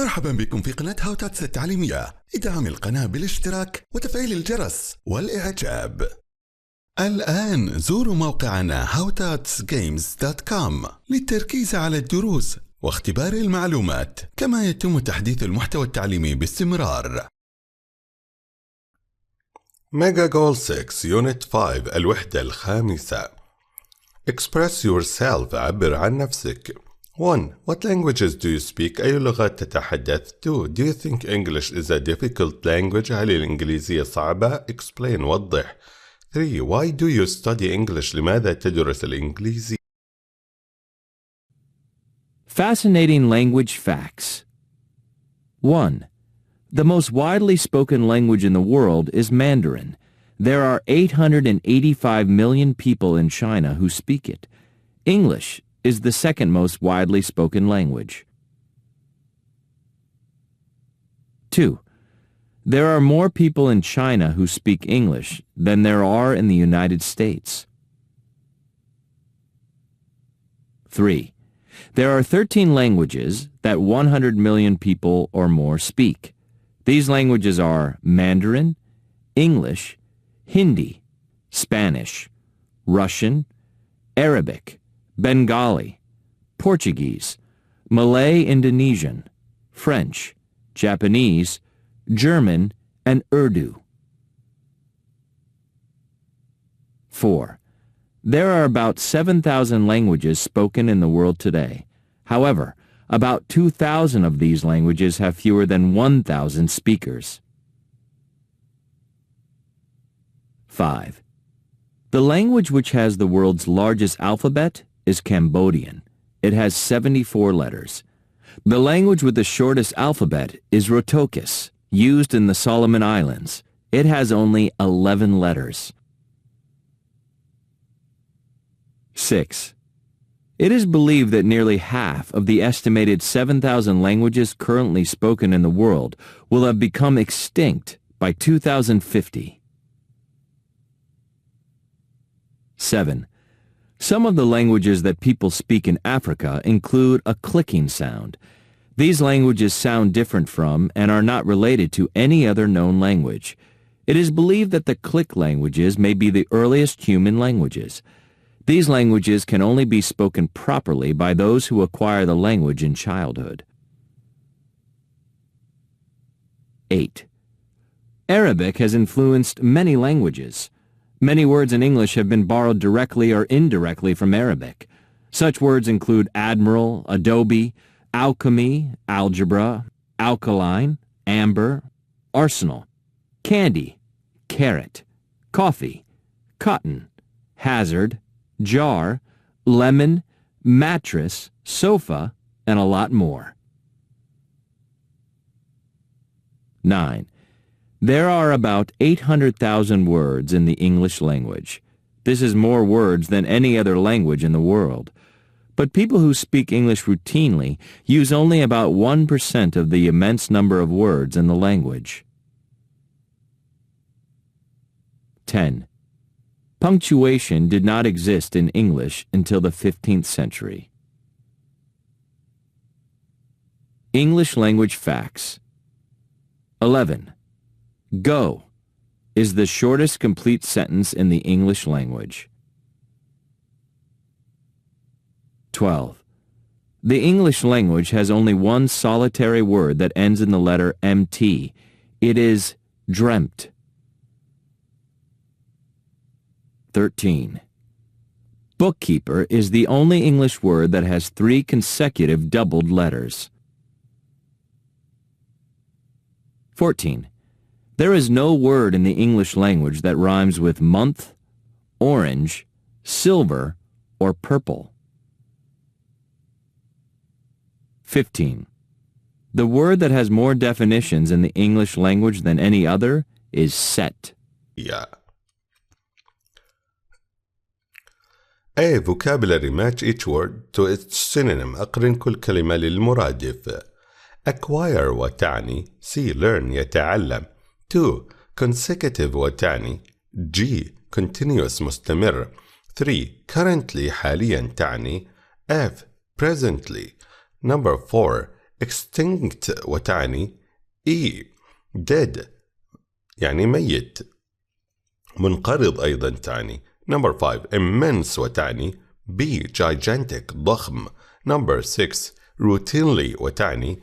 مرحبا بكم في قناة تاتس التعليمية. ادعم القناة بالاشتراك وتفعيل الجرس والإعجاب. الآن زوروا موقعنا howtatsgames.com للتركيز على الدروس واختبار المعلومات، كما يتم تحديث المحتوى التعليمي باستمرار. Mega Goal 6 Unit 5 الوحدة الخامسة. Express yourself عبر عن نفسك. 1. What languages do you speak? أي لغات تتحدث؟ 2. Do you think English is a difficult language? هل الإنجليزية صعبة؟ Explain وضح. 3. Why do you study English? لماذا تدرس الإنجليزي؟ Fascinating language facts. 1. The most widely spoken language in the world is Mandarin. There are 885 million people in China who speak it. English is the second most widely spoken language. 2. There are more people in China who speak English than there are in the United States. 3. There are 13 languages that 100 million people or more speak. These languages are Mandarin, English, Hindi, Spanish, Russian, Arabic, Bengali, Portuguese, Malay Indonesian, French, Japanese, German, and Urdu. 4. There are about 7,000 languages spoken in the world today. However, about 2,000 of these languages have fewer than 1,000 speakers. 5. The language which has the world's largest alphabet is Cambodian. It has 74 letters. The language with the shortest alphabet is Rotokis, used in the Solomon Islands. It has only 11 letters. 6. It is believed that nearly half of the estimated 7,000 languages currently spoken in the world will have become extinct by 2050. 7. Some of the languages that people speak in Africa include a clicking sound. These languages sound different from and are not related to any other known language. It is believed that the click languages may be the earliest human languages. These languages can only be spoken properly by those who acquire the language in childhood. 8. Arabic has influenced many languages. Many words in English have been borrowed directly or indirectly from Arabic. Such words include admiral, adobe, alchemy, algebra, alkaline, amber, arsenal, candy, carrot, coffee, cotton, hazard, jar, lemon, mattress, sofa, and a lot more. 9. There are about 800,000 words in the English language. This is more words than any other language in the world. But people who speak English routinely use only about 1% of the immense number of words in the language. 10. Punctuation did not exist in English until the 15th century. English language facts. 11. Go is the shortest complete sentence in the English language. 12. The English language has only one solitary word that ends in the letter MT. It is dreamt. 13. Bookkeeper is the only English word that has 3 consecutive doubled letters. 14. There is no word in the English language that rhymes with month, orange, silver, or purple. 15. The word that has more definitions in the English language than any other is set. Yeah. A. Vocabulary match each word to its synonym. أقرن كل كلمة للمرادف. Acquire وتعني C. Learn يتعلم. 2. Consecutive وتعني G. Continuous مستمر. 3. Currently حاليا تعني F. Presently. Number 4. extinct وتعني dead يعني ميت. منقرض أيضا تعني. Number 5 immense وتعني gigantic ضخم. Number 6 routinely وتعني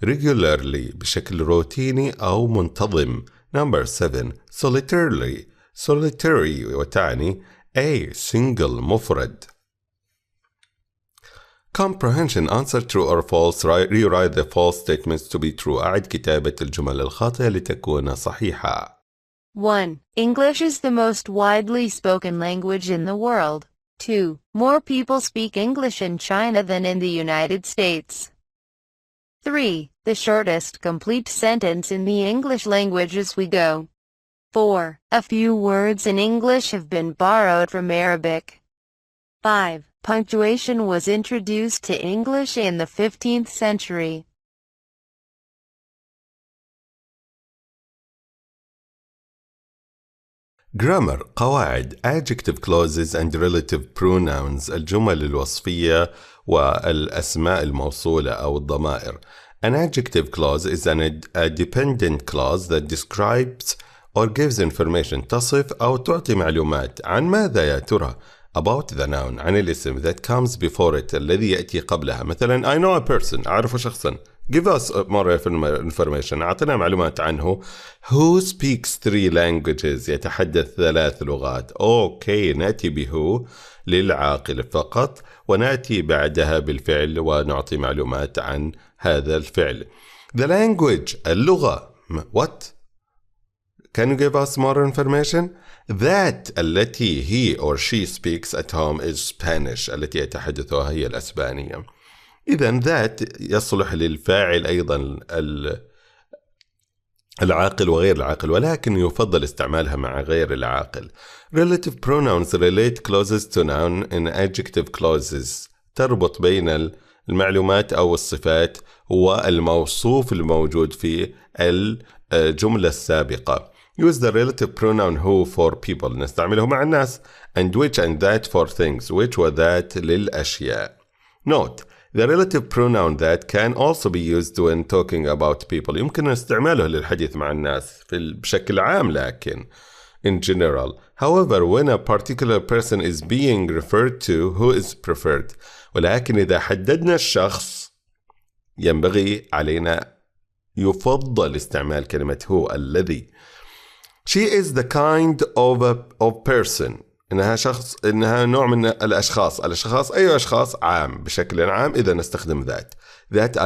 regularly بشكل روتيني أو منتظم. Number 7 solitary وتعني single مفرد. Comprehension answer true or false. Rewrite the false statements to be true. أعد كتابة الجمل الخاطئة لتكون صحيحة. 1. English is the most widely spoken language in the world. 2. More people speak English in China than in the United States. 3. The shortest complete sentence in the English language is we go. 4. A few words in English have been borrowed from Arabic. 5. Punctuation was introduced to English in the 15th century. Grammar قواعد adjective clauses and relative pronouns الجمل الوصفية والأسماء الموصولة أو الضمائر. An adjective clause is a dependent clause that describes or gives information تصف أو تعطي معلومات عن ماذا يا ترى about the noun عن الاسم that comes before it الذي يأتي قبلها. مثلا I know a person أعرف شخصا. Give us more information أعطنا معلومات عنه. Who speaks 3 languages يتحدث 3 لغات. أوكي نأتي به للعاقل فقط ونأتي بعدها بالفعل ونعطي معلومات عن هذا الفعل. The language اللغة. What? Can you give us more information? That التي he or she speaks at home is Spanish التي يتحدثها هي الأسبانية. إذن that يصلح للفاعل أيضا العاقل وغير العاقل ولكن يفضل استعمالها مع غير العاقل. Relative pronouns relate clauses to noun in adjective clauses. تربط بين المعلومات أو الصفات والموصوف الموجود في الجملة السابقة. Use the relative pronoun who for people نستعمله مع الناس and which and that for things which وذات للأشياء. Note the relative pronoun that can also be used when talking about people. يمكن استعماله للحديث مع الناس بشكل عام لكن in general. However, when a particular person is being referred to who is preferred. ولكن إذا حددنا الشخص ينبغي علينا يفضل استعمال كلمة هو الذي. She is the kind of person. إنها نوع من الأشخاص. أي أشخاص عام بشكل عام إذا نستخدم that. That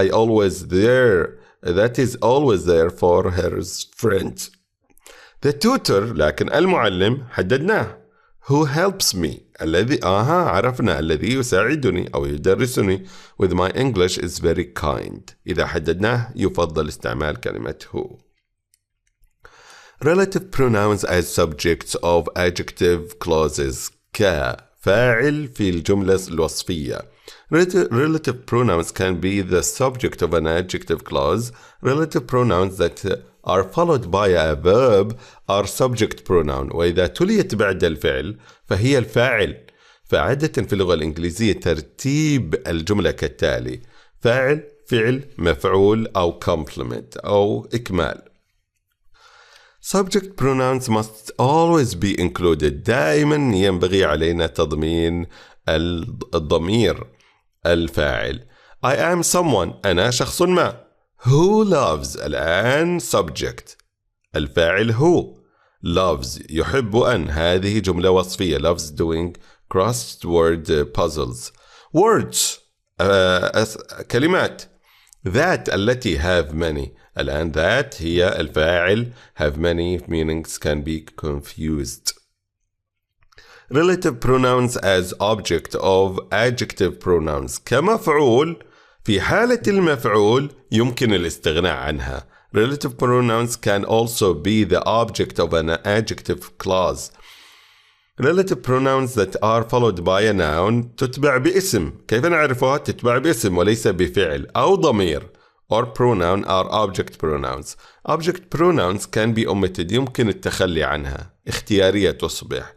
is always there for her friends. The tutor لكن المعلم حددناه. Who helps me الذي عرفنا الذي يساعدني أو يدرسني. With my English is very kind. إذا حددناه يفضل استعمال كلمة who. Relative pronouns as subjects of adjective clauses كفاعل في الجملة الوصفية. Relative pronouns can be the subject of an adjective clause. Relative pronouns that are followed by a verb are subject pronoun. وإذا تليت بعد الفعل فهي الفاعل. فعادة في اللغة الإنجليزية ترتيب الجملة كالتالي: فاعل، فعل، مفعول أو complement أو إكمال. Subject pronouns must always be included. دائما ينبغي علينا تضمين الضمير الفاعل. I am someone أنا شخص ما. Who loves الآن subject. الفاعل هو. Loves يحب أن هذه جملة وصفية. Loves doing crossword puzzles. Words كلمات. That التي have many. الآن that هي الفاعل. Have many meanings can be confused. Relative pronouns as object of adjective pronouns كمفعول. في حالة المفعول يمكن الاستغناء عنها. Relative pronouns can also be the object of an adjective clause. Relative pronouns that are followed by a noun تتبع باسم. كيف نعرفها؟ تتبع باسم وليس بفعل أو ضمير. Or pronoun are object pronouns. Object pronouns can be omitted. يمكن التخلي عنها. اختيارية تصبح.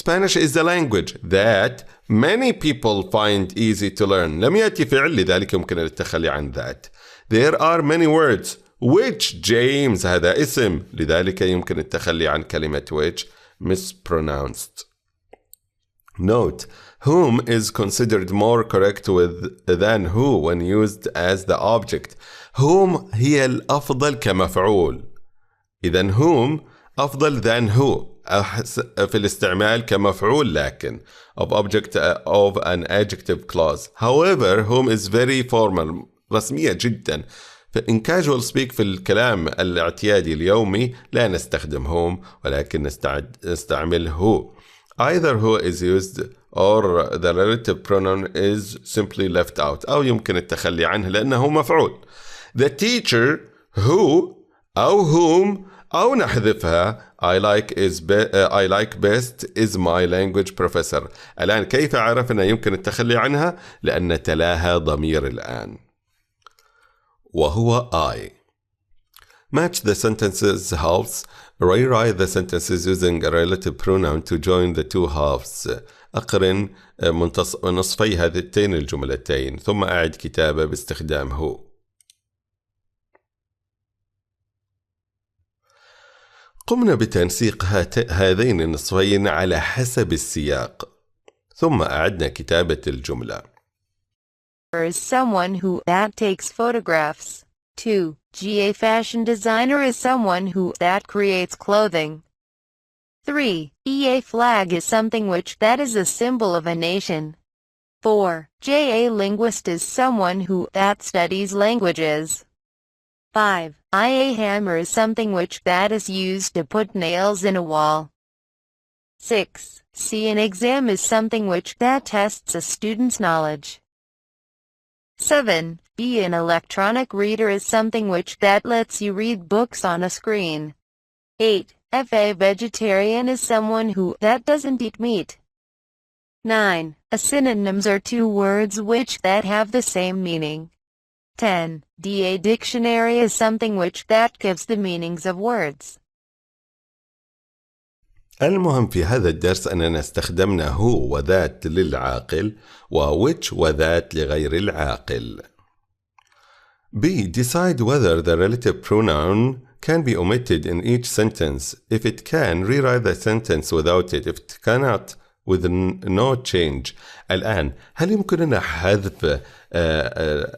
Spanish is the language that many people find easy to learn. لم يأتي فعل لذلك يمكن التخلي عن that. There are many words which James هذا اسم لذلك يمكن التخلي عن كلمة which mispronounced. Note, whom is considered more correct than who when used as the object. whom هي الأفضل كمفعول. إذن whom أفضل than who في الاستعمال كمفعول لكن of object of an adjective clause. However, whom is very formal رسمية جدا. In casual speak في الكلام الاعتيادي اليومي لا نستخدم whom ولكن نستعمل who. Either who is used or the relative pronoun is simply left out أو يمكن التخلي عنه لأنه مفعول. The teacher who أو whom أو نحذفها I like best is my language professor. الآن كيف عرفنا يمكن التخلي عنها؟ لأن تلاها ضمير الآن وهو I. Match the sentences halves. Rewrite the sentences using a relative pronoun to join the two halves. أقرن نصفي هذين الجملتين ثم أعد كتابة باستخدام هو. قمنا بتنسيق هذين النصفين على حسب السياق ثم أعدنا كتابة الجملة. Is someone who that takes photographs. 2. A fashion designer is someone who that creates clothing. 3. A flag is something which that is a symbol of a nation. 4. A linguist is someone who that studies languages. 5. A hammer is something which that is used to put nails in a wall. 6. An exam is something which that tests a student's knowledge. 7. An electronic reader is something which that lets you read books on a screen. 8. A vegetarian is someone who that doesn't eat meat. 9. Synonyms are two words which that have the same meaning. 10. A dictionary is something which that gives the meanings of words. المهم في هذا الدرس أننا استخدمنا هو وذات للعاقل وwhich وذات لغير العاقل. B. Decide whether the relative pronoun can be omitted in each sentence. If it can, rewrite the sentence without it. If it cannot, with no change. الآن هل يمكننا حذف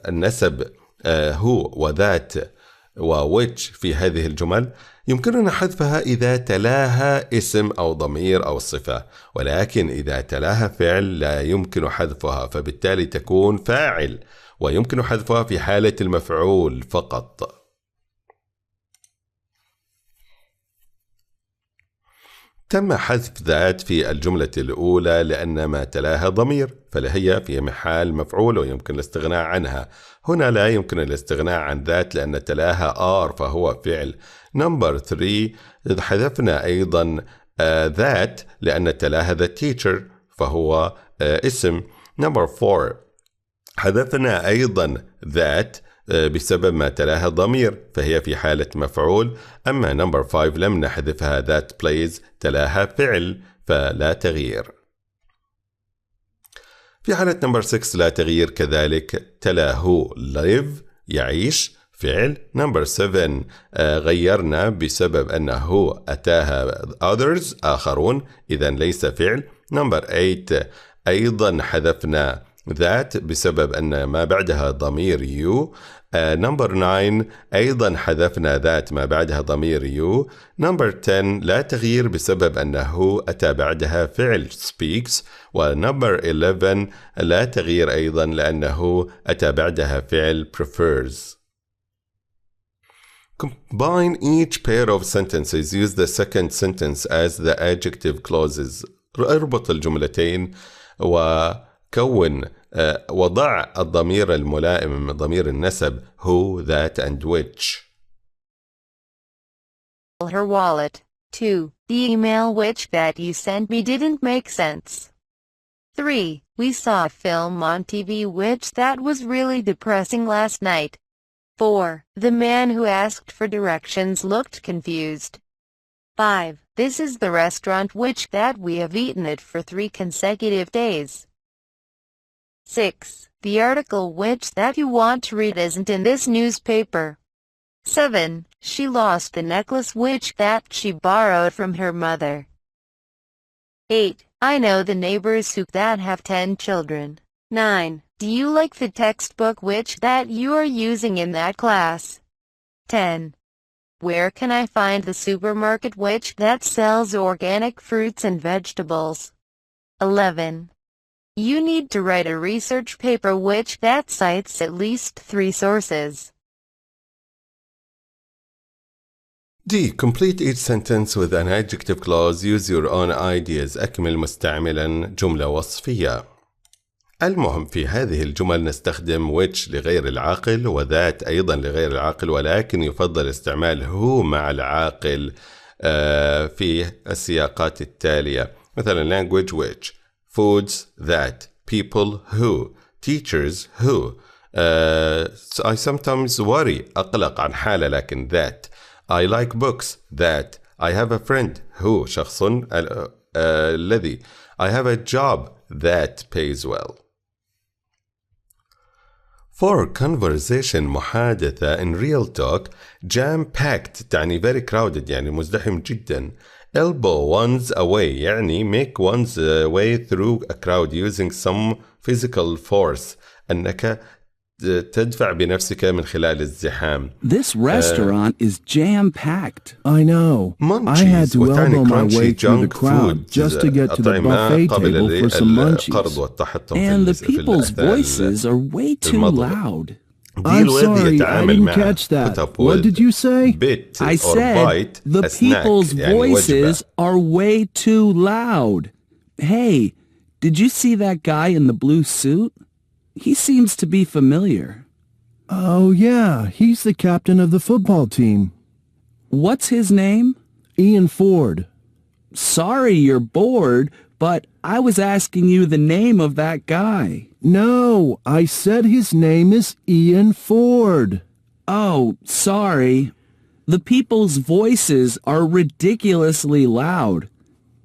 النسب هو وذات وwhich في هذه الجمل؟ يمكننا حذفها إذا تلاها اسم أو ضمير أو صفة، ولكن إذا تلاها فعل لا يمكن حذفها، فبالتالي تكون فاعل، ويمكن حذفها في حالة المفعول فقط. تم حذف ذات في الجملة الأولى لأن ما تلاها ضمير، فهي في محل مفعول ويمكن الاستغناء عنها. هنا لا يمكن الاستغناء عن ذات لأن تلاها are فهو فعل. نمبر 3 حذفنا أيضا ذات لأن تلاها the teacher فهو اسم. نمبر 4 حذفنا أيضا ذات بسبب ما تلاها ضمير فهي في حالة مفعول. أما نمبر 5 لم نحذفها that plays تلاها فعل فلا تغيير. في حالة نمبر 6 لا تغيير كذلك تلاه live يعيش فعل. نمبر 7 غيرنا بسبب أنه أتاها others آخرون إذن ليس فعل. نمبر 8 أيضا حذفنا that بسبب أن ما بعدها ضمير you. نمبر 9 أيضا حذفنا that ما بعدها ضمير you. نمبر 10 لا تغيير بسبب أنه أتى بعدها فعل speaks. ونمبر 11 لا تغيير أيضا لأنه أتى بعدها فعل prefers. Combine each pair of sentences. Use the second sentence as the adjective clauses. اربط الجملتين وكون وضع الضمير الملائم من ضمير النسب who, that and which. Her wallet. 2. The email which that you sent me didn't make sense. 3. We saw a film on TV which that was really depressing last night. 4. The man who asked for directions looked confused. 5. This is the restaurant which that we have eaten it for 3 consecutive days. 6. The article which that you want to read isn't in this newspaper. 7. She lost the necklace which that she borrowed from her mother. 8. I know the neighbors who that have 10 children. 9. Do you like the textbook which that you are using in that class? 10. Where can I find the supermarket which that sells organic fruits and vegetables? 11. You need to write a research paper which that cites at least 3 sources. D. Complete each sentence with an adjective clause. Use your own ideas. أكمل مستعملا جملة وصفية. المهم في هذه الجمل نستخدم which لغير العاقل وذات أيضا لغير العاقل، ولكن يفضل استعمال who مع العاقل في السياقات التالية. مثلا language which, foods that, people who, teachers who. I sometimes worry أقلق عن حالة لكن that. I like books that. I have a friend who شخص الذي. I have a job that pays well. For conversation محادثة in real talk, jam-packed تعني very crowded يعني مزدحم جدا. Elbow one's away يعني make one's way through a crowd using some physical force. أنك تدفع بنفسك من خلال الزحام. This restaurant is jam-packed. I know. I had to elbow my way through the crowd just to get to the buffet table for some munchies. And the people's voices are way too loud. I'm sorry, I didn't catch that. What did you say? I said the people's voices are way too loud. Hey, did you see that guy in the blue suit? He seems to be familiar. Oh, yeah, he's the captain of the football team. What's his name? Ian Ford. Sorry you're bored, but I was asking you the name of that guy. No, I said his name is Ian Ford. Oh, sorry. The people's voices are ridiculously loud.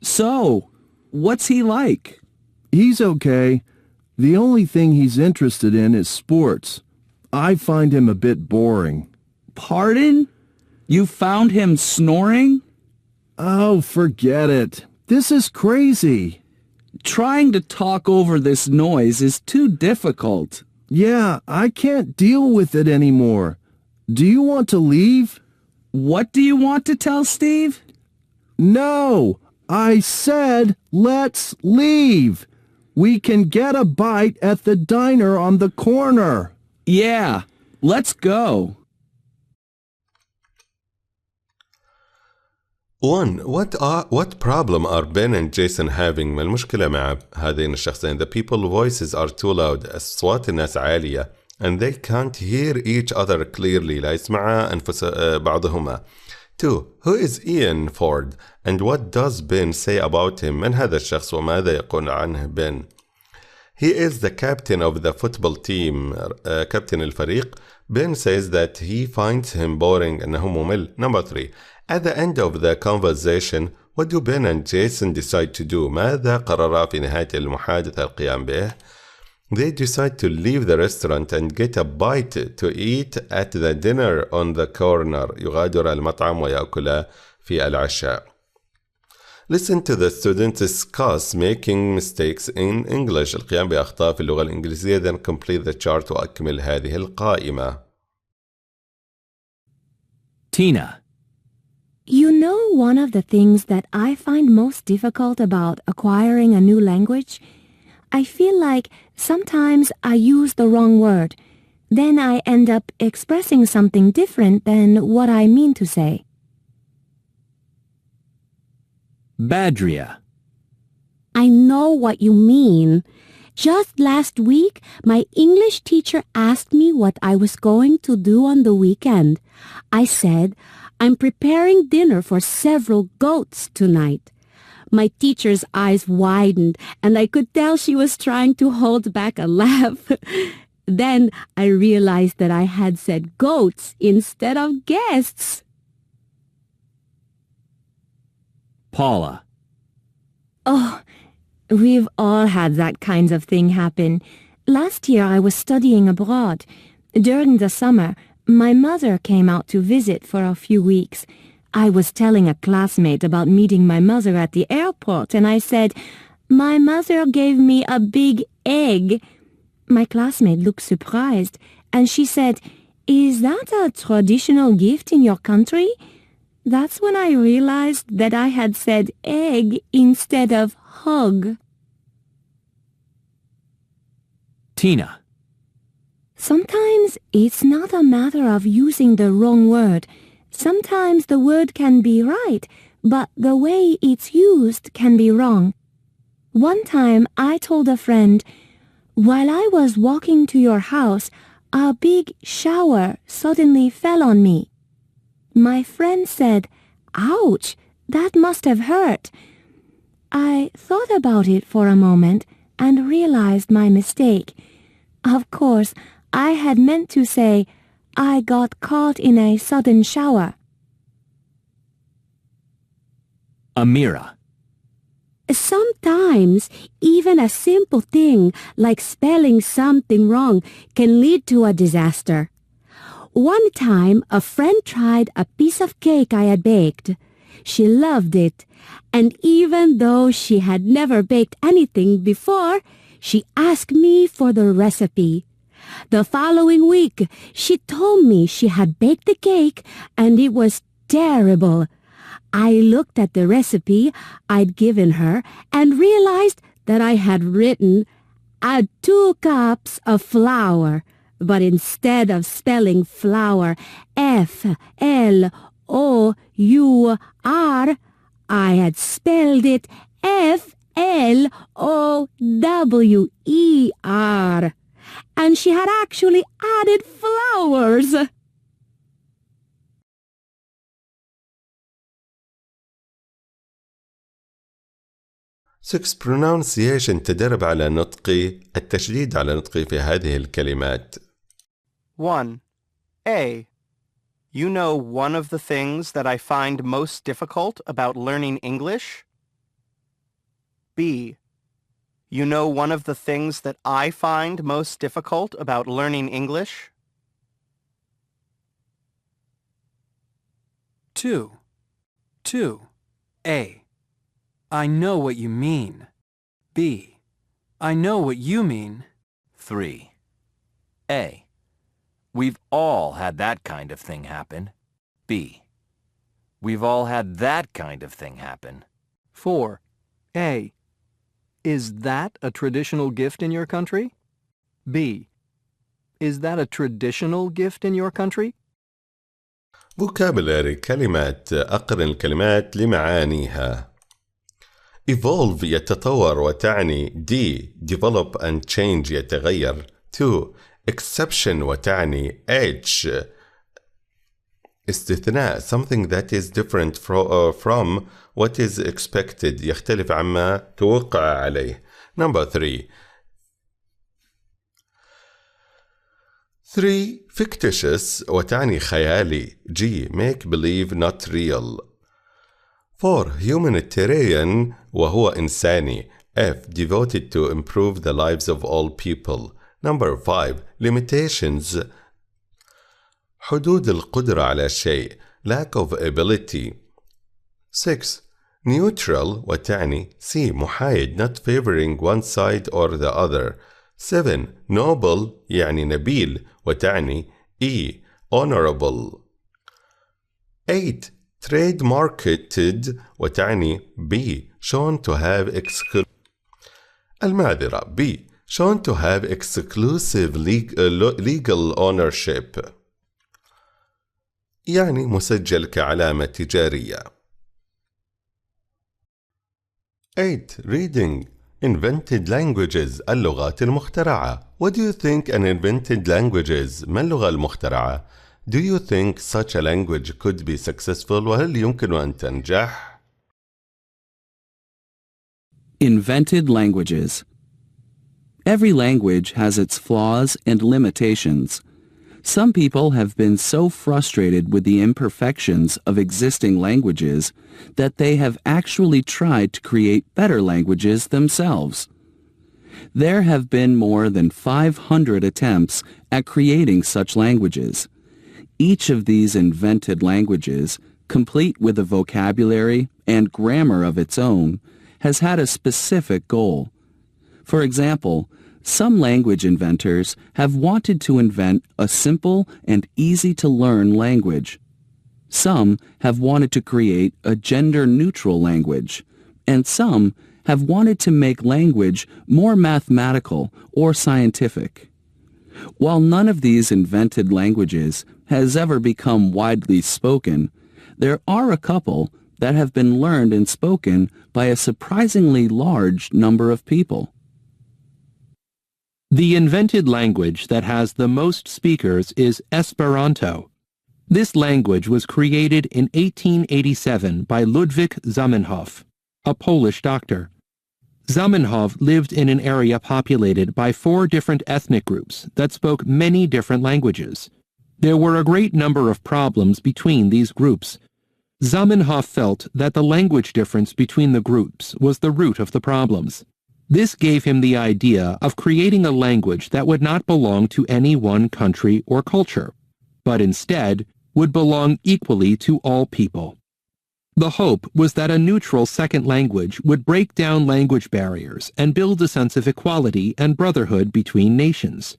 So, what's he like? He's okay. The only thing he's interested in is sports. I find him a bit boring. Pardon? You found him snoring? Oh, forget it. This is crazy. Trying to talk over this noise is too difficult. Yeah, I can't deal with it anymore. Do you want to leave? What do you want to tell Steve? No, I said let's leave. We can get a bite at the diner on the corner. Yeah, let's go. 1. What problem are Ben and Jason having؟ ما المشكلة مع هذين الشخصين؟ The people's voices are too loud. أصوات الناس عالية. And they can't hear each other clearly. لا يسمع أنفس بعضهما. 2. Who is Ian Ford? And what does Ben say about him? من هذا الشخص وماذا يقول عنه Ben? He is the captain of the football team. كابتن الفريق. Ben says that he finds him boring. أنه ممل. Number 3. At the end of the conversation, what do Ben and Jason decide to do? ماذا قررا في نهاية المحادثة القيام به؟ They decide to leave the restaurant and get a bite to eat at the dinner on the corner. يغادر المطعم ويأكل في العشاء. Listen to the students discuss making mistakes in English. القيام بأخطاء في اللغة الإنجليزية. Then complete the chart وأكمل هذه القائمة. Tina. You know, one of the things that I find most difficult about acquiring a new language? I feel like sometimes I use the wrong word. Then I end up expressing something different than what I mean to say. Badria. I know what you mean. Just last week, my English teacher asked me what I was going to do on the weekend. I said, I'm preparing dinner for several goats tonight. My teacher's eyes widened, and I could tell she was trying to hold back a laugh. Then I realized that I had said goats instead of guests. Paula. Oh, we've all had that kind of thing happen. Last year I was studying abroad. During the summer, my mother came out to visit for a few weeks. I was telling a classmate about meeting my mother at the airport, and I said, "My mother gave me a big egg." My classmate looked surprised, and she said, "Is that a traditional gift in your country?" That's when I realized that I had said egg instead of hug. Tina. Sometimes it's not a matter of using the wrong word. Sometimes the word can be right, but the way it's used can be wrong. One time I told a friend, "While I was walking to your house, a big shower suddenly fell on me." My friend said, "Ouch, that must have hurt." I thought about it for a moment and realized my mistake. Of course, I had meant to say, "I got caught in a sudden shower." Amira. Sometimes, even a simple thing like spelling something wrong can lead to a disaster. One time, a friend tried a piece of cake I had baked. She loved it, and even though she had never baked anything before, she asked me for the recipe. The following week, she told me she had baked the cake, and it was terrible. I looked at the recipe I'd given her and realized that I had written, "Add 2 cups of flour," but instead of spelling flour F-L-O-U-R, I had spelled it F-L-O-W-E-R. And she had actually added flowers. 6. Pronunciation. تدرب على نطق التشديد على نطق في هذه الكلمات. 1. A. You know one of the things that I find most difficult about learning English? B. You know one of the things that I find most difficult about learning English? 2. A. I know what you mean. B. I know what you mean. 3. A. We've all had that kind of thing happen. B. We've all had that kind of thing happen. 4. A. Is that a traditional gift in your country? B. Is that a traditional gift in your country? Vocabulary. كلمات. أقرن الكلمات لمعانيها. Evolve يتطور وتعني D. Develop and change يتغير. 2. Exception وتعني H. استثناء. Something that is different from what is expected. يختلف عما توقع عليه. Number 3. 3. Fictitious وتعني خيالي. G. Make believe not real. 4. Humanitarian وهو إنساني. F. Devoted to improve the lives of all people. Number 5. Limitations. حدود القدرة على شيء. Lack of ability. 6. Neutral وتعني C. محايد, not favoring one side or the other. 7. Noble يعني نبيل وتعني E. Honorable. 8. Trade marketed وتعني B. Shown to have المعذرة B. Shown to have exclusive legal ownership. يعني مسجل كعلامة تجارية. 8. Reading. Invented languages. اللغات المخترعة. What do you think an invented language is? ما اللغة المخترعة? Do you think such a language could be successful? وهل يمكن أن تنجح؟ Invented languages. Every language has its flaws and limitations. Some people have been so frustrated with the imperfections of existing languages that they have actually tried to create better languages themselves. There have been more than 500 attempts at creating such languages. Each of these invented languages, complete with a vocabulary and grammar of its own, has had a specific goal. For example, some language inventors have wanted to invent a simple and easy-to-learn language. Some have wanted to create a gender-neutral language, and some have wanted to make language more mathematical or scientific. While none of these invented languages has ever become widely spoken, there are a couple that have been learned and spoken by a surprisingly large number of people. The invented language that has the most speakers is Esperanto. This language was created in 1887 by Ludwig Zamenhof, a Polish doctor. Zamenhof lived in an area populated by 4 different ethnic groups that spoke many different languages. There were a great number of problems between these groups. Zamenhof felt that the language difference between the groups was the root of the problems. This gave him the idea of creating a language that would not belong to any one country or culture, but instead would belong equally to all people. The hope was that a neutral second language would break down language barriers and build a sense of equality and brotherhood between nations.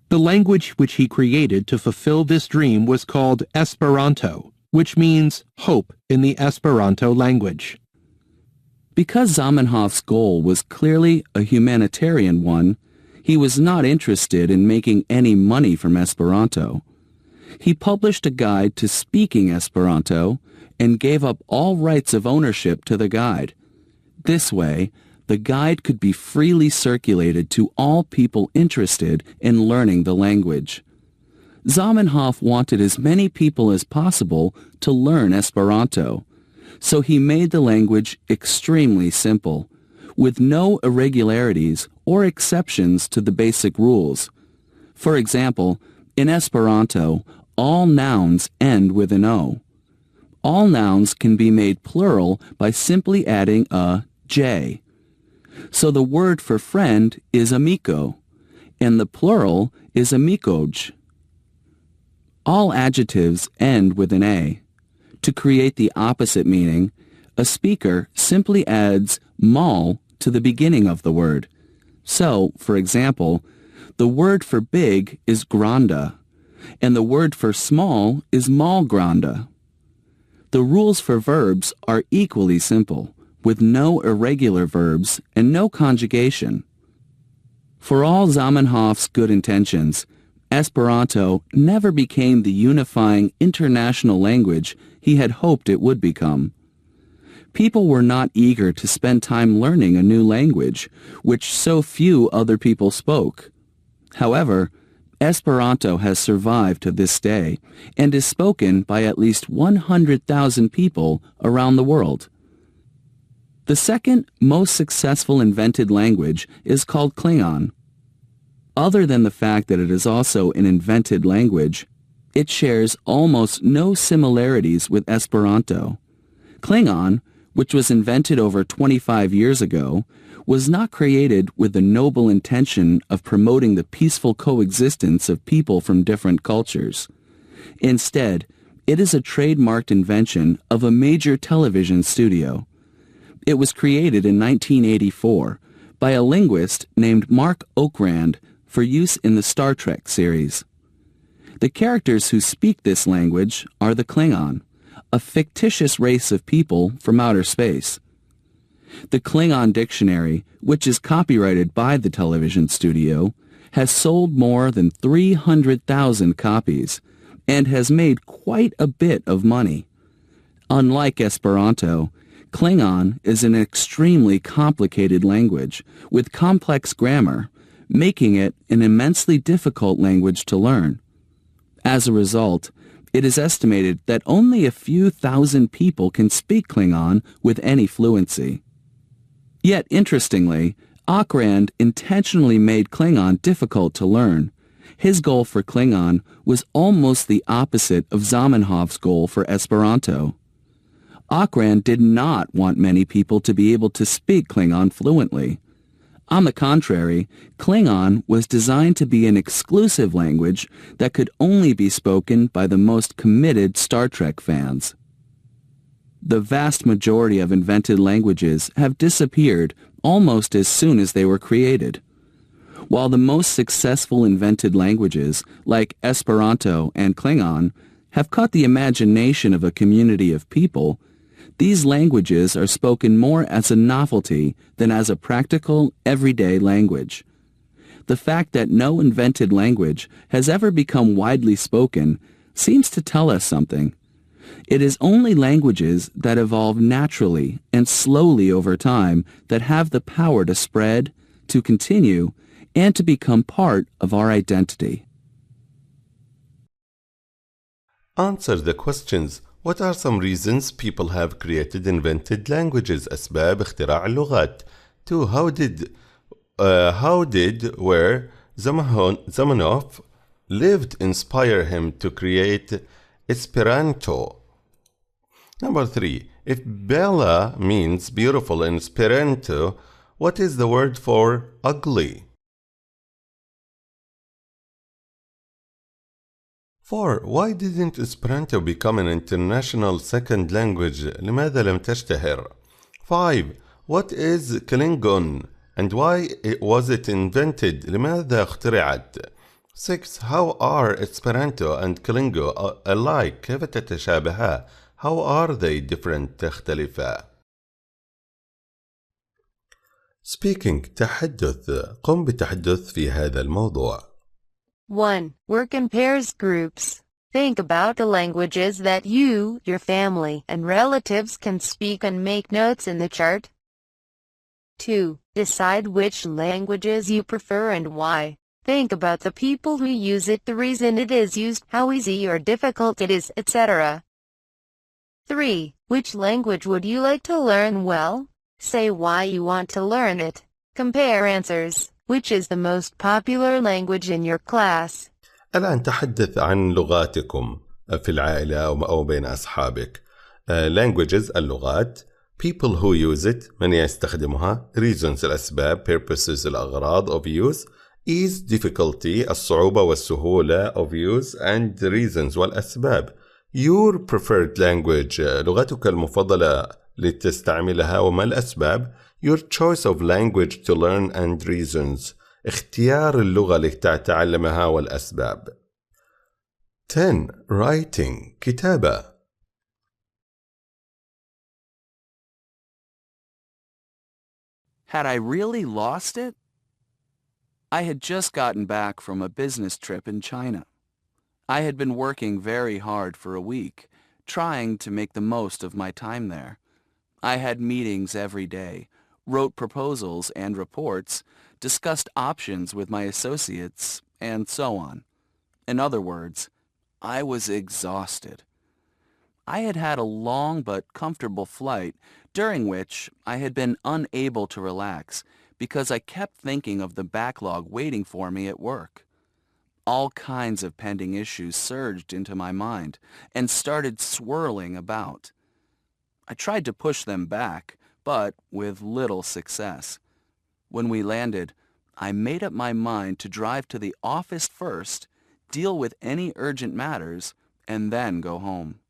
The language which he created to fulfill this dream was called Esperanto, which means hope in the Esperanto language. Because Zamenhof's goal was clearly a humanitarian one, he was not interested in making any money from Esperanto. He published a guide to speaking Esperanto and gave up all rights of ownership to the guide. This way, the guide could be freely circulated to all people interested in learning the language. Zamenhof wanted as many people as possible to learn Esperanto, so he made the language extremely simple, with no irregularities or exceptions to the basic rules. For example, in Esperanto, all nouns end with an O. All nouns can be made plural by simply adding a J. So the word for friend is amico, and the plural is amicoj. All adjectives end with an A. To create the opposite meaning, a speaker simply adds mal to the beginning of the word. So, for example, the word for big is granda, and the word for small is malgranda. The rules for verbs are equally simple, with no irregular verbs and no conjugation. For all Zamenhof's good intentions, Esperanto never became the unifying international language he had hoped it would become. People were not eager to spend time learning a new language, which so few other people spoke. However, Esperanto has survived to this day and is spoken by at least 100,000 people around the world. The second most successful invented language is called Klingon. Other than the fact that it is also an invented language, it shares almost no similarities with Esperanto. Klingon, which was invented over 25 years ago, was not created with the noble intention of promoting the peaceful coexistence of people from different cultures. Instead, it is a trademarked invention of a major television studio. It was created in 1984 by a linguist named Mark Okrand for use in the Star Trek series. The characters who speak this language are the Klingon, a fictitious race of people from outer space. The Klingon dictionary, which is copyrighted by the television studio, has sold more than 300,000 copies and has made quite a bit of money. Unlike Esperanto, Klingon is an extremely complicated language with complex grammar, making it an immensely difficult language to learn. As a result, it is estimated that only a few thousand people can speak Klingon with any fluency. Yet, interestingly, Okrand intentionally made Klingon difficult to learn, His goal for Klingon was almost the opposite of Zamenhof's goal for Esperanto. Akran did not want many people to be able to speak Klingon fluently. On the contrary, Klingon was designed to be an exclusive language that could only be spoken by the most committed Star Trek fans. The vast majority of invented languages have disappeared almost as soon as they were created. While the most successful invented languages, like Esperanto and Klingon, have caught the imagination of a community of people, these languages are spoken more as a novelty than as a practical, everyday language. The fact that no invented language has ever become widely spoken seems to tell us something. It is only languages that evolve naturally and slowly over time that have the power to spread, to continue, and to become part of our identity. Answer the questions. What are some reasons people have created invented languages? أسباب اختراع اللغات. 2. How did where Zamenhof lived inspire him to create Esperanto? Number 3. If Bella means beautiful in Esperanto, what is the word for ugly? 4. Why didn't Esperanto become an international second language? لماذا لم تشتهر? 5. What is Klingon and why was it invented? لماذا اخترعت? 6. How are Esperanto and Klingo alike? كيف تتشابها? How are they different? تختلفا. Speaking تحدث. قم بالتحدث في هذا الموضوع. 1. Work in pairs groups. Think about the languages that you, your family, and relatives can speak and make notes in the chart. 2. Decide which languages you prefer and why. Think about the people who use it, the reason it is used, how easy or difficult it is, etc. 3. Which language would you like to learn well? Say why you want to learn it. Compare answers. Which is the most popular language in your class? الآن تحدث عن لغاتكم في العائلة أو بين أصحابك. Languages اللغات. People who use it من يستخدمها. Reasons الأسباب. Purposes الأغراض of use. Ease difficulty الصعوبة والسهولة of use and reasons والأسباب. Your preferred language لغتك المفضلة لتستعملها وما الأسباب. Your choice of language to learn and reasons. اختيار اللغة لتتعلمها والأسباب. 10. Writing كتابة. Had I really lost it? I had just gotten back from a business trip in China. I had been working very hard for a week, trying to make the most of my time there. I had meetings every day, wrote proposals and reports, discussed options with my associates, and so on. In other words, I was exhausted. I had had a long but comfortable flight, during which I had been unable to relax because I kept thinking of the backlog waiting for me at work. All kinds of pending issues surged into my mind and started swirling about. I tried to push them back, but with little success. When we landed, I made up my mind to drive to the office first, deal with any urgent matters, and then go home.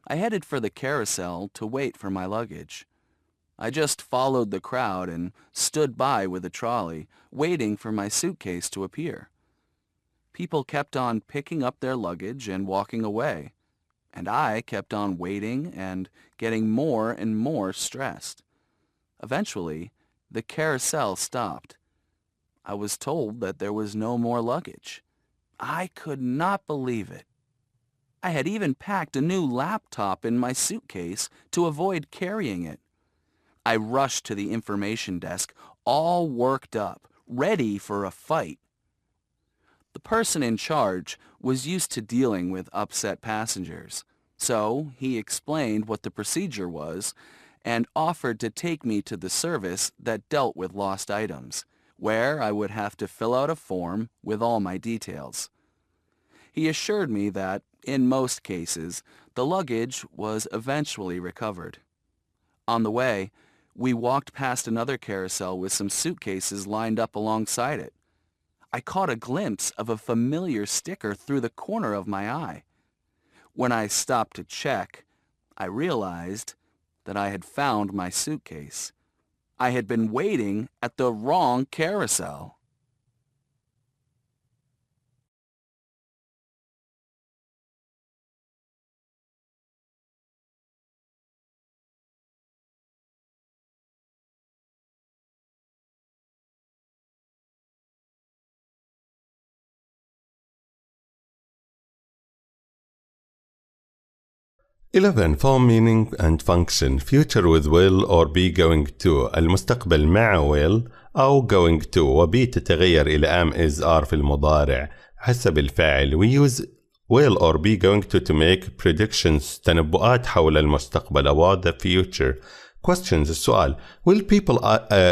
I headed for the carousel to wait for my luggage. I just followed the crowd and stood by with a trolley, waiting for my suitcase to appear. People kept on picking up their luggage and walking away, and I kept on waiting and getting more and more stressed. Eventually, the carousel stopped. I was told that there was no more luggage. I could not believe it. I had even packed a new laptop in my suitcase to avoid carrying it. I rushed to the information desk, all worked up, ready for a fight. The person in charge was used to dealing with upset passengers, so he explained what the procedure was and offered to take me to the service that dealt with lost items, where I would have to fill out a form with all my details. He assured me that, in most cases, the luggage was eventually recovered. On the way, we walked past another carousel with some suitcases lined up alongside it. I caught a glimpse of a familiar sticker through the corner of my eye. When I stopped to check, I realized that I had found my suitcase. I had been waiting at the wrong carousel. Form, meaning and function. Future with will or be going to. المستقبل مع will أو going to، وبي تتغير إلى am is are في المضارع حسب الفاعل. We use will or be going to make predictions، تنبؤات حول المستقبل about the future. Questions. السؤال: Will people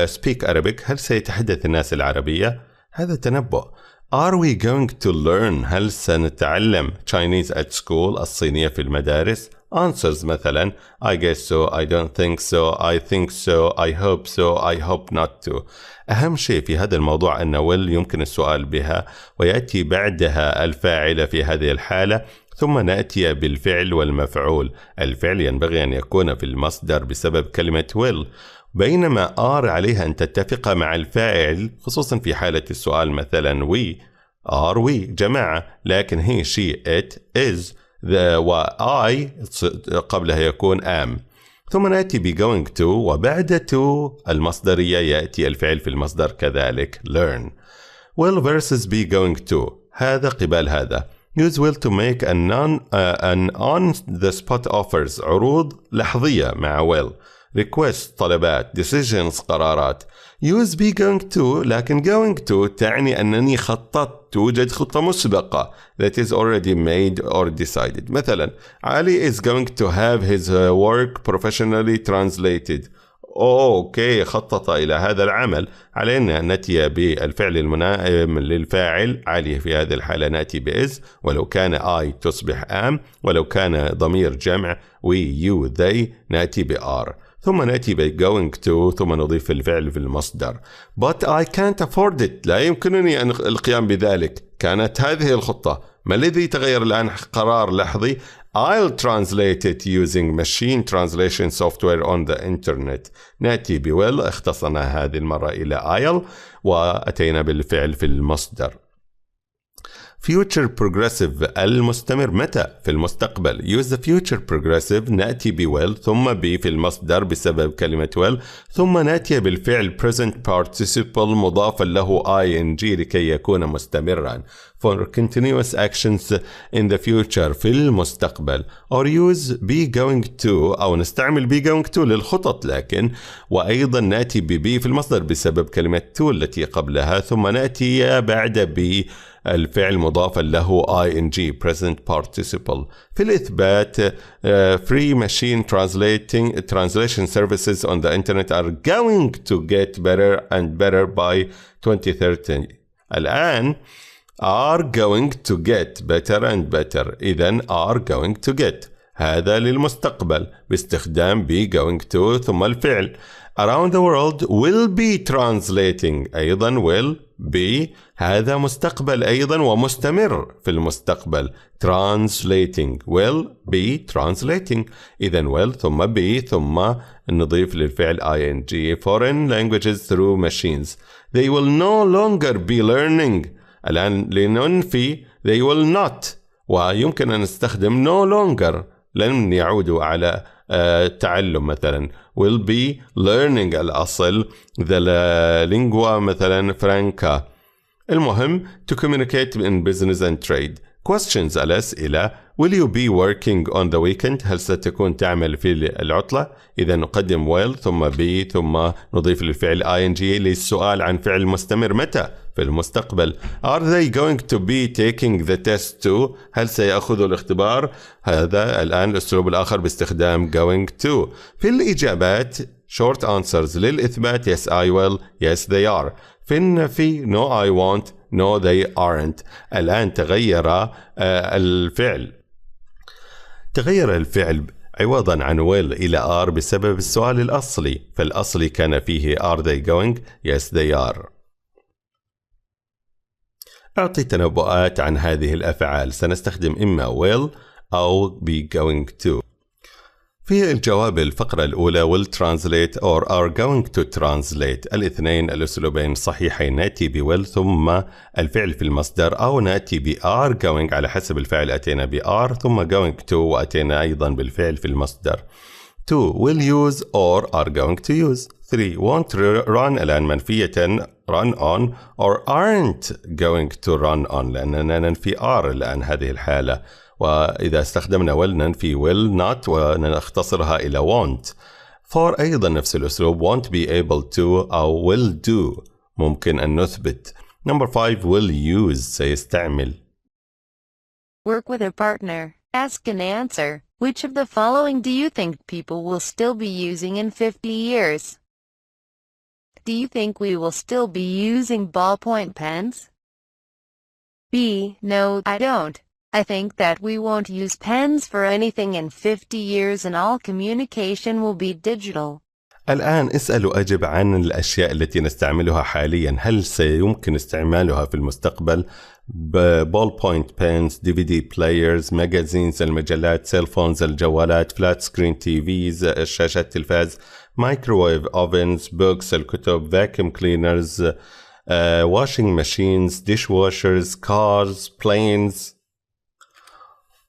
speak Arabic؟ هل سيتحدث الناس العربية؟ هذا تنبؤ. Are we going to learn؟ هل سنتعلم Chinese at school؟ الصينية في المدارس. Answers مثلا: I guess so, I don't think so, I think so, I hope so, I hope not to. أهم شيء في هذا الموضوع أن will يمكن السؤال بها ويأتي بعدها الفاعل في هذه الحالة، ثم نأتي بالفعل والمفعول. الفعل ينبغي أن يكون في المصدر بسبب كلمة will، بينما are عليها أن تتفق مع الفاعل، خصوصا في حالة السؤال مثلا we are we جماعة، لكن he she it is و I قبلها يكون am. ثم نأتي ب going to، وبعد to المصدرية يأتي الفعل في المصدر كذلك learn. will versus be going to، هذا قبال هذا. use will to make an on the spot offers، عروض لحظية مع will. request طلبات، decisions قرارات. use be going to، لكن going to تعني أنني خططت، توجد خطة مسبقة that is already made or decided. مثلا علي is going to have his work professionally translated. أوكي، خطط إلى هذا العمل. علينا أن نأتي بالفعل الملائم للفاعل علي، في هذه الحالة نأتي بإز، ولو كان I تصبح am، ولو كان ضمير جمع we you they نأتي بR. ثم نأتي ب going to، ثم نضيف الفعل في المصدر. But I can't afford it، لا يمكنني أن القيام بذلك. كانت هذه الخطة. ما الذي تغير الآن؟ قرار لحظي. I'll translate it using machine translation software on the internet. نأتي ب will، اختصرنا هذه المرة إلى I'll، وأتينا بالفعل في المصدر. future progressive المستمر متى؟ في المستقبل. use the future progressive نأتي ب will ثم be في المصدر بسبب كلمة will، ثم نأتي بالفعل present participle مضافا له ing لكي يكون مستمرا. for continuous actions in the future في المستقبل. or use be going to، أو نستعمل be going to للخطط، لكن وأيضا نأتي ب be في المصدر بسبب كلمة to التي قبلها، ثم نأتي بعد be الفعل مضافا له ing present participle. في الإثبات free machine translation services on the internet are going to get better and better by 2030. الآن are going to get better and better، إذن are going to get هذا للمستقبل باستخدام be going to ثم الفعل. around the world will be translating، أيضا will be هذا مستقبل أيضا ومستمر في المستقبل. translating will be translating، إذن will ثم be ثم نضيف للفعل ing. foreign languages through machines. they will no longer be learning، الآن لننفي they will not، ويمكن أن نستخدم no longer، لن يعودوا على التعلم. مثلا will be learning الأصل the lingua مثلا franca. المهم to communicate in business and trade. questions الأسئلة: will you be working on the weekend؟ هل ستكون تعمل في العطلة؟ إذا نقدم will ثم be ثم نضيف للفعل ing للسؤال عن فعل مستمر متى؟ في المستقبل. are they going to be taking the test too؟ هل سيأخذوا الاختبار؟ هذا الآن الأسلوب الآخر باستخدام going to. في الإجابات short answers للإثبات: yes I will, yes they are. في النفي no I won't no they aren't. الآن تغير الفعل عوضا عن will إلى are بسبب السؤال الأصلي، فالأصلي كان فيه are they going؟ yes they are. أعطي تنبؤات عن هذه الأفعال، سنستخدم إما will أو be going to. في الجواب الفقرة الأولى will translate or are going to translate. الاثنين الأسلوبين صحيحين، نأتي ب will ثم الفعل في المصدر، أو نأتي ب are going على حسب الفعل أتينا ب are ثم going to وأتينا أيضا بالفعل في المصدر. 2 will use or are going to use. 3 won't run الآن منفية run on or aren't going to run on لأننا ننفي are الآن هذه الحالة، وإذا استخدمنا will ننفي will not ونختصرها إلى won't. 4 أيضا نفس الأسلوب won't be able to أو will do ممكن أن نثبت. Number 5 will use سيستعمل. Work with a partner. Ask and answer. Which of the following do you think people will still be using in 50 years? Do you think we will still be using ballpoint pens? B. No, I don't. I think that we won't use pens for anything in 50 years and all communication will be digital. الآن اسأل وأجب عن الأشياء التي نستعملها حاليا، هل سيمكن استعمالها في المستقبل؟ بولبوينت بينز، DVD players، ماجازينز المجلات، سيل فونز الجوالات، فلات سكرين TVs شاشات التلفاز، مايكروويف أوفنز، بوكس الكتب، فاكيوم كلينرز، washing machines، dishwashers، cars، planes.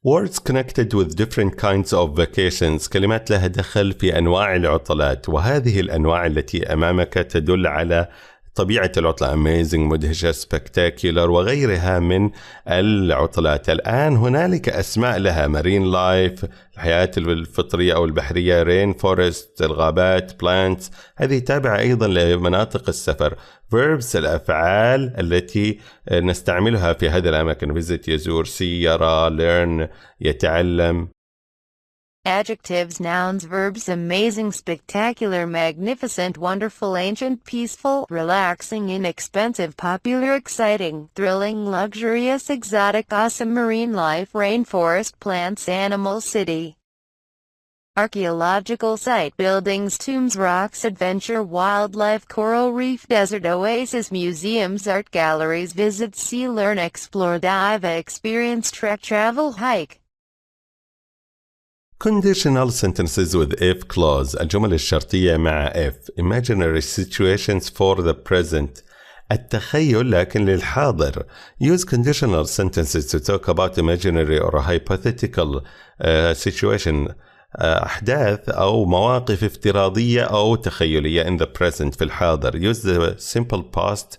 Words connected with different kinds of vacations. كلمات لها دخل في أنواع العطلات، وهذه الأنواع التي أمامك تدل على طبيعة العطلة amazing، مدهشة، spectacular وغيرها من العطلات. الآن هنالك أسماء لها marine life الحياة الفطرية أو البحرية، rain forest الغابات plants، هذه تابعة أيضا لمناطق السفر. Verbs الأفعال التي نستعملها في هذه الأماكن visit يزور، see يرى، learn يتعلم. Adjectives, nouns, verbs: amazing, spectacular, magnificent, wonderful, ancient, peaceful, relaxing, inexpensive, popular, exciting, thrilling, luxurious, exotic, awesome, marine life, rainforest, plants, animal, city. Archaeological site: buildings, tombs, rocks, adventure, wildlife, coral reef, desert, oasis, museums, art galleries, visit, see, learn, explore, dive, experience, trek, travel, hike. Conditional sentences with if clause. الجمل الشرطية مع if. Imaginary situations for the present. التخيل لكن للحاضر. Use conditional sentences to talk about imaginary or hypothetical situation. أحداث أو مواقف افتراضية أو تخيلية in the present في الحاضر. Use the simple past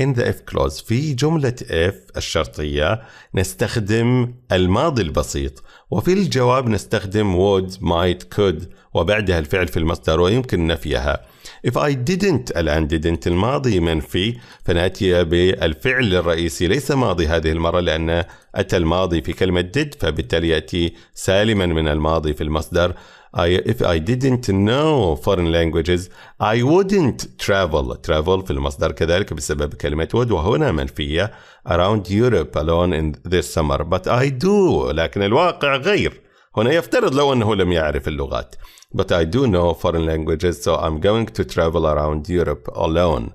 in the if clause. في جملة if الشرطية نستخدم الماضي البسيط، وفي الجواب نستخدم would, might, could وبعدها الفعل في المصدر ويمكن نفيها. If I didn't الآن didn't الماضي منفي، فنأتي بالفعل الرئيسي ليس ماضي هذه المرة لأن أتى الماضي في كلمة did، فبالتالي يأتي سالما من الماضي في المصدر. If I didn't know foreign languages I wouldn't travel في المصدر كذلك بسبب كلمة would وهنا منفية around Europe alone in this summer but I do، لكن الواقع غير، هنا يفترض لو أنه لم يعرف اللغات. But I do know foreign languages so I'm going to travel around Europe alone.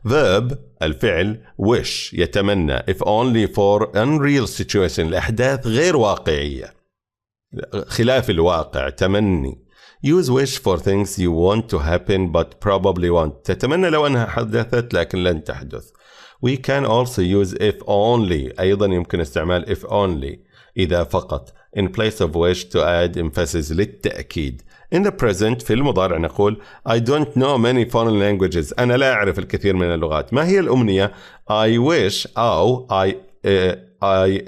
Verb الفعل wish يتمنى if only for unreal situation الأحداث غير واقعية خلاف الواقع تمني. Use wish for things you want to happen but probably won't. تتمنى لو أنها حدثت لكن لن تحدث. We can also use if only. أيضا يمكن استعمال if only إذا فقط in place of wish to add emphasis للتأكيد. In the present في المضارع نقول I don't know many foreign languages. أنا لا أعرف الكثير من اللغات. ما هي الأمنية؟ I wish أو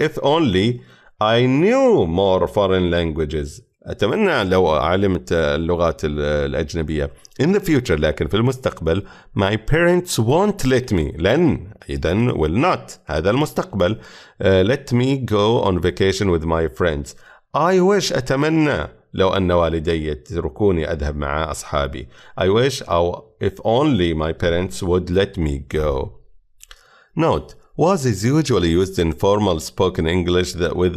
if only I knew more foreign languages. أتمنى لو علمت اللغات الأجنبية. In the future لكن في المستقبل my parents won't let me. لن إذن will not هذا المستقبل. Let me go on vacation with my friends. I wish أتمنى لو أن والدي يتركوني أذهب مع أصحابي. I wish if only my parents would let me go. Note: was is usually used in formal spoken English with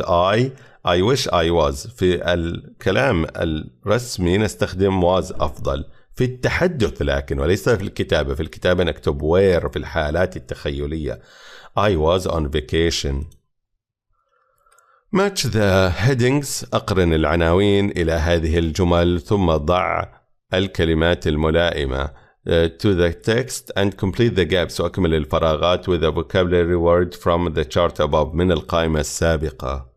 I wish I was. في الكلام الرسمي نستخدم was أفضل. في التحدث لكن وليس في الكتابة. في الكتابة نكتب where في الحالات التخيلية. I was on vacation. Match the headings. أقرن العناوين إلى هذه الجمل ثم ضع الكلمات الملائمة to the text and complete the gaps. وأكمل الفراغات with a vocabulary word from the chart above من القائمة السابقة.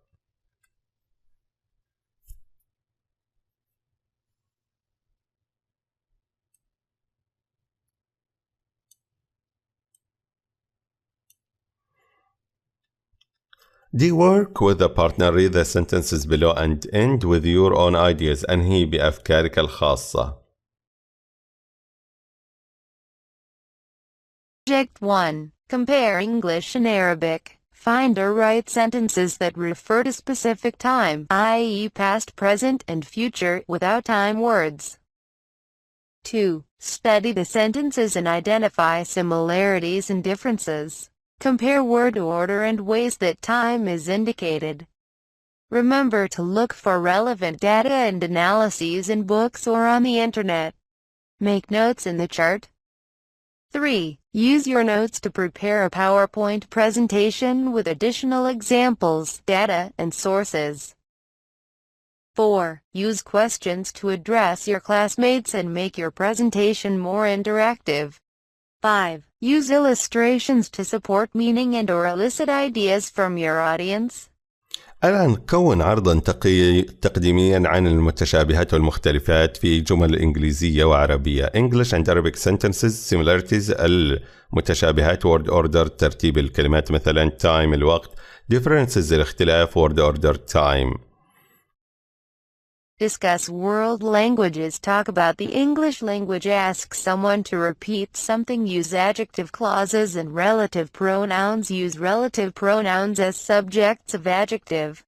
Do work with a partner. Read the sentences below and end with your own ideas. أنهي بأفكارك الخاصة. Subject 1. Compare English and Arabic. Find or write sentences that refer to specific time, i.e. past, present, and future, without time words. 2. Study the sentences and identify similarities and differences. Compare word order and ways that time is indicated. Remember to look for relevant data and analyses in books or on the internet. Make notes in the chart. 3. Use your notes to prepare a PowerPoint presentation with additional examples, data, and sources. 4. Use questions to address your classmates and make your presentation more interactive. 5. Use illustrations to support meaning and/or elicit ideas from your audience. الآن كون عرضا تقديميا عن المتشابهات والمختلفات في جمل إنجليزية وعربية. English and Arabic sentences similarities. المتشابهات word order ترتيب الكلمات مثلا time الوقت. Differences الاختلاف word order time. Discuss world languages. Talk about the English language. Ask someone to repeat something. Use adjective clauses and relative pronouns. Use relative pronouns as subjects of adjective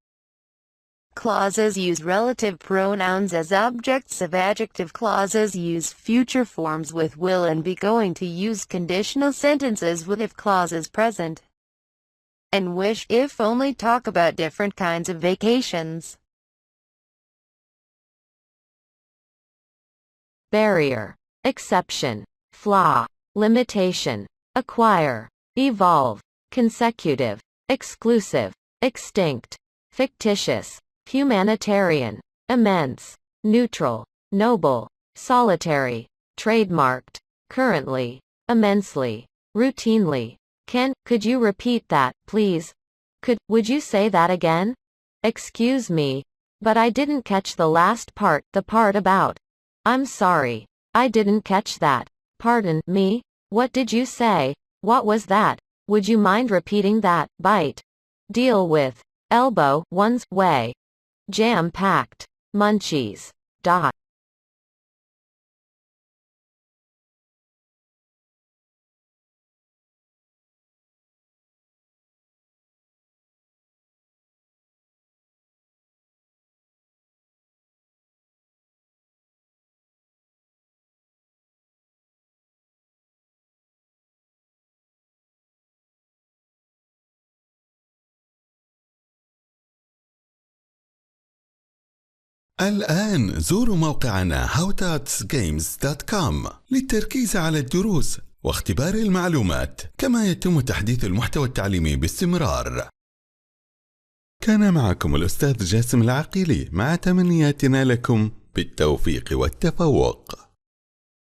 clauses. Use relative pronouns as objects of adjective clauses. Use future forms with will and be going to. Use conditional sentences with if clauses present and wish if only. Talk about different kinds of vacations. Barrier, exception, flaw, limitation, acquire, evolve, consecutive, exclusive, extinct, fictitious, humanitarian, immense, neutral, noble, solitary, trademarked, currently, immensely, routinely. Could you repeat that, please? Would you say that again? Excuse me, but I didn't catch the last part, the part about. I'm sorry, I didn't catch that. Pardon me, what did you say? What was that? Would you mind repeating that? Bite. Deal with. Elbow, one's way. Jam-packed. Munchies. Dot. الآن زوروا موقعنا howtutsgames.com للتركيز على الدروس واختبار المعلومات، كما يتم تحديث المحتوى التعليمي باستمرار. كان معكم الأستاذ جاسم العقيلي، مع تمنياتنا لكم بالتوفيق والتفوق.